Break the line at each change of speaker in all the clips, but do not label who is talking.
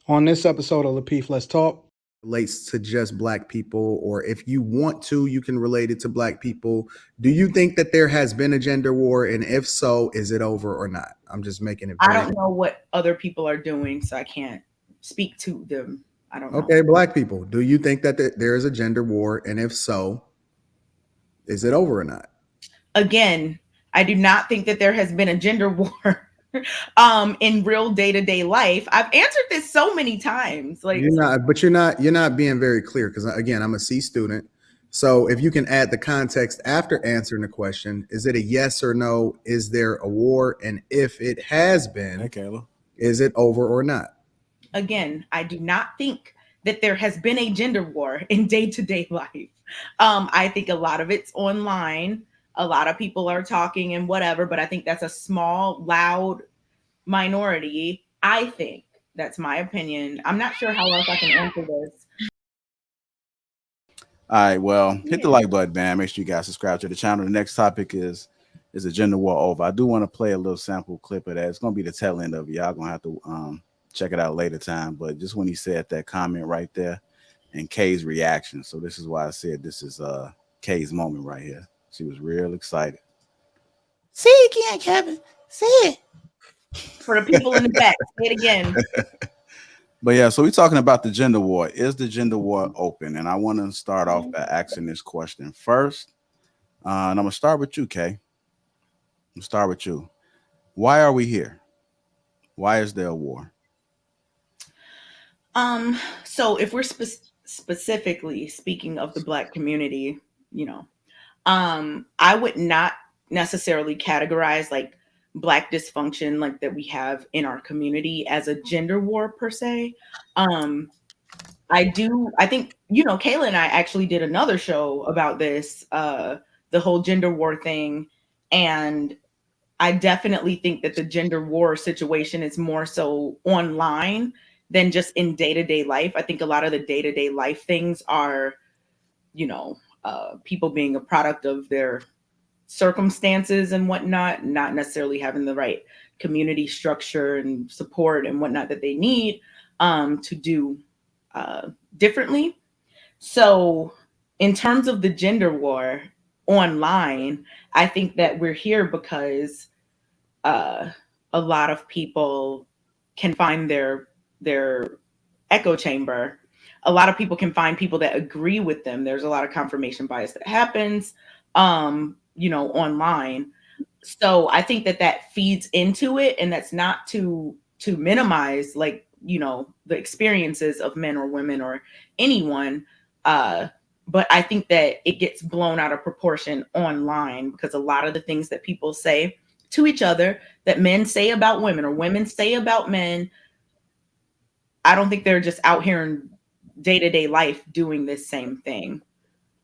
On this episode of Lapeef, Let's Talk.
Relates to just Black people, or if you want to, you can relate it to Black people. Do you think that there has been a gender war, and if so, is it over or not? I'm just making it
I
very
don't know what other people are doing, so I can't speak to them. I don't know.
okay. Black people, do you think that there is a gender war, and if so, is it over or not?
Again, I do not think that there has been a gender war in real day-to-day life. I've answered this so many times. Like,
You're not being very clear, because again, I'm a C student. So if you can add the context after answering the question, is it a yes or no? Is there a war? And if it has been,
Hey, Kayla.
is it over or not?
again, I do not think that there has been a gender war in day-to-day life. I think a lot of it's online. A lot of people are talking and whatever, but I think that's a small, loud minority. I think that's my opinion. I'm not sure how else I can answer this.
All right, well, hit the like button, man. Make sure you guys subscribe to the channel. The next topic is a gender war over? I do want to play a little sample clip of that. It's gonna be the tail end of it. Y'all gonna have to check it out later time. But just when he said that comment right there and Kay's reaction. So this is why I said this is Kay's moment right here. She was real excited.
Say it again, Kevin. Say it.
For the people in the back, say it again.
But yeah, so we're talking about the gender war. Is the gender war open? And I want to start off by asking this question first. And I'm going to start with you, Kay. I'm going to start with you. Why are we here? Why is there a war?
So if we're specifically speaking of the Black community, I would not necessarily categorize like Black dysfunction like that we have in our community as a gender war per se. I think, Kayla and I actually did another show about this, the whole gender war thing. And I definitely think that the gender war situation is more so online than just in day-to-day life. I think a lot of the day-to-day life things are, people being a product of their circumstances and whatnot, not necessarily having the right community structure and support and whatnot that they need to do differently. So in terms of the gender war online, I think that we're here because a lot of people can find their echo chamber. A lot of people can find people that agree with them. There's a lot of confirmation bias that happens online. So I think that feeds into it, and that's not to minimize like the experiences of men or women or anyone, but I think that it gets blown out of proportion online because a lot of the things that people say to each other that men say about women or women say about men, I don't think they're just out here in day-to-day life doing this same thing.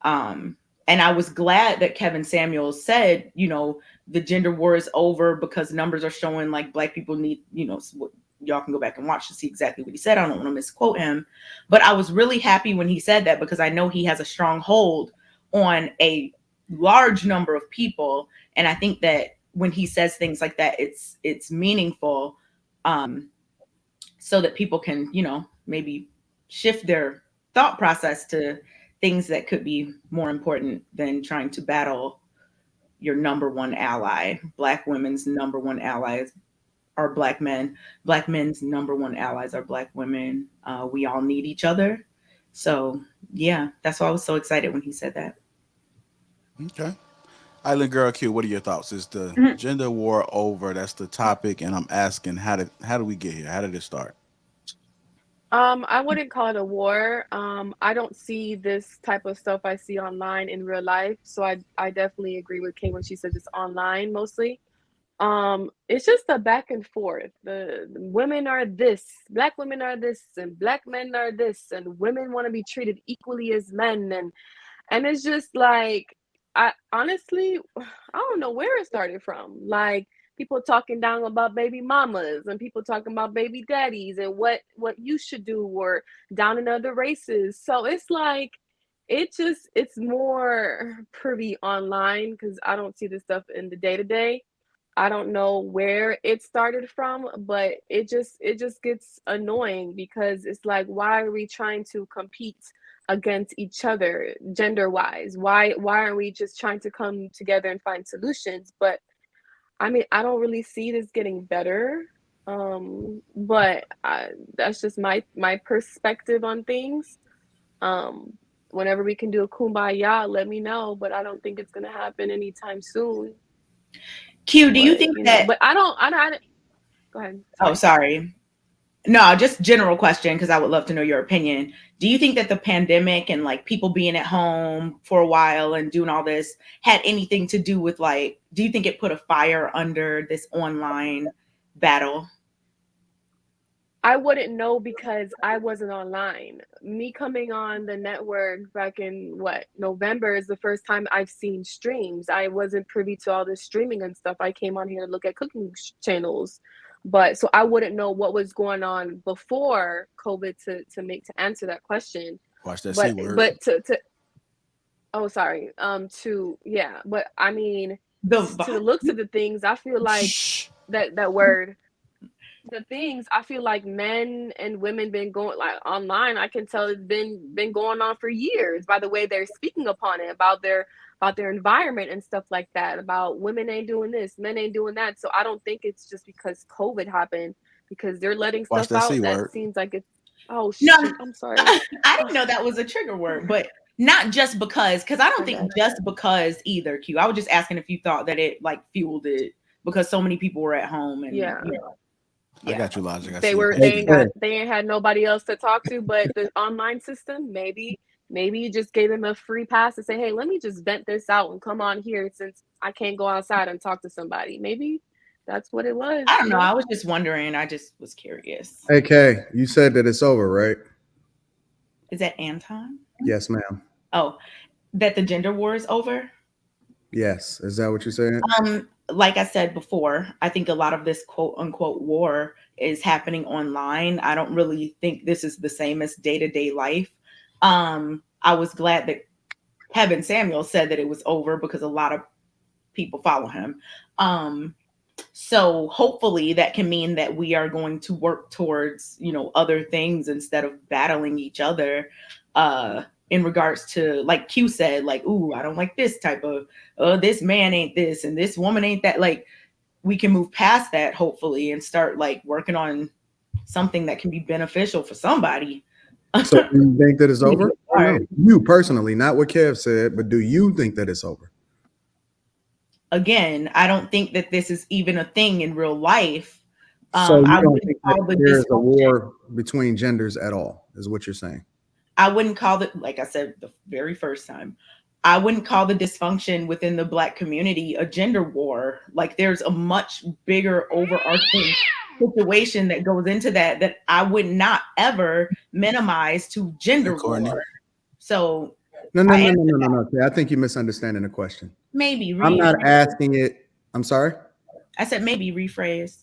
And I was glad that Kevin Samuels said, the gender war is over because numbers are showing like Black people need, y'all can go back and watch to see exactly what he said. I don't want to misquote him, but I was really happy when he said that because I know he has a strong hold on a large number of people. And I think that when he says things like that, it's meaningful, so that people can, maybe shift their thought process to things that could be more important than trying to battle your number one ally. Black women's number one allies are Black men. Black men's number one allies are Black women. We all need each other. So yeah, that's why I was so excited when he said that.
Okay. Island Girl Q, what are your thoughts? Is the gender war over? That's the topic, and I'm asking how did we get here? How did it start?
I wouldn't call it a war. I don't see this type of stuff I see online in real life. So I definitely agree with Kay when she says it's online mostly. It's just a back and forth. The women are this, Black women are this, and Black men are this, and women want to be treated equally as men, and it's just like, I honestly, I don't know where it started from. Like, people talking down about baby mamas and people talking about baby daddies and what you should do, or down in other races. So it's like, it's more privy online because I don't see this stuff in the day to day. I don't know where it started from, but it just gets annoying because it's like, why are we trying to compete against each other gender wise? Why aren't we just trying to come together and find solutions? But I mean, I don't really see this getting better. But that's just my perspective on things. Um, Whenever we can do a kumbaya, let me know. But I don't think it's gonna happen anytime soon.
Q, do you
But
think
you know,
that?
but I don't. Go ahead.
Oh, sorry. No, just general question, because I would love to know your opinion. Do you think that the pandemic and like people being at home for a while and doing all this had anything to do with like, do you think it put a fire under this online battle?
I wouldn't know because I wasn't online. Me coming on the network back in November is the first time I've seen streams. I wasn't privy to all this streaming and stuff. I came on here to look at cooking channels. But so I wouldn't know what was going on before COVID to answer that question.
Watch that C
But
word.
to oh sorry. But I mean to the looks of the things, I feel like that word the things I feel like men and women been going like online. I can tell it's been going on for years by the way they're speaking upon it about their environment and stuff like that. About women ain't doing this, men ain't doing that. So I don't think it's just because COVID happened because they're letting
Watch
stuff
that C
out that
word.
seems like it's oh
No,
shoot. I'm sorry.
I didn't know that was a trigger word, but not just because I don't think just because either, Q. I was just asking if you thought that it like fueled it because so many people were at home and
Yeah.
you know.
I got you, Logic. I
They
see
were
you.
they ain't had nobody else to talk to, but the online system maybe you just gave them a free pass to say, hey, let me just vent this out and come on here since I can't go outside and talk to somebody. Maybe that's what it was.
I don't know. I was just wondering. I just was curious.
Hey, Kay, you said that it's over, right?
Is that Anton?
Yes, ma'am.
Oh, that the gender war is over?
Yes. Is that what you're saying?
Like I said before, I think a lot of this quote unquote war is happening online. I don't really think this is the same as day-to-day life. I was glad that Kevin Samuel said that it was over because a lot of people follow him. So hopefully that can mean that we are going to work towards, you know, other things instead of battling each other. In regards to, like Q said, like, ooh, I don't like this type of, this man ain't this and this woman ain't that. Like, we can move past that hopefully and start like working on something that can be beneficial for somebody.
So do you think that it's over? No. You personally, not what Kev said, but do you think that it's over?
Again, I don't think that this is even a thing in real life.
So you
I
don't
wouldn't
think
call
that
the
there's a
dysfunction.
war between genders at all, is what you're saying?
I wouldn't call it, like I said the very first time, I wouldn't call the dysfunction within the Black community a gender war. Like there's a much bigger overarching situation that goes into that I would not ever minimize to gender war. So
No. I think you're misunderstanding the question.
Maybe
I'm not asking it. I'm sorry.
I said maybe rephrase.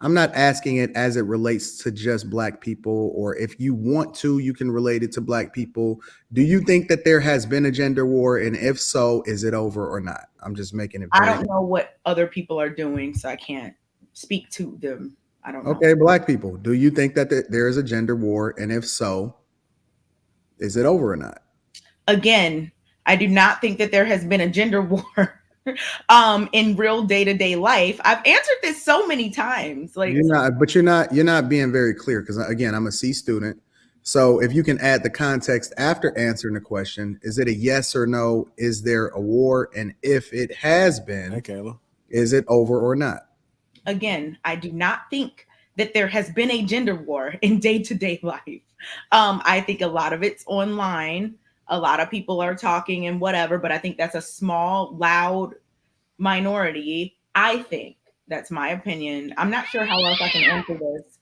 I'm not asking it as it relates to just Black people, or if you want to, you can relate it to Black people. Do you think that there has been a gender war? And if so, is it over or not? I'm just making it.
I don't know what other people are doing, so I can't speak to them. I don't know.
Okay, Black people, do you think that there is a gender war? And if so, is it over or not?
Again, I do not think that there has been a gender war in real day-to-day life. I've answered this so many times. Like
you're not being very clear, because again, I'm a C student. So if you can add the context after answering the question, is it a yes or no? Is there a war? And if it has been, is it over or not?
Again, I do not think that there has been a gender war in day-to-day life. I think a lot of it's online. A lot of people are talking and whatever, but I think that's a small, loud minority. I think that's my opinion. I'm not sure how else I can answer this.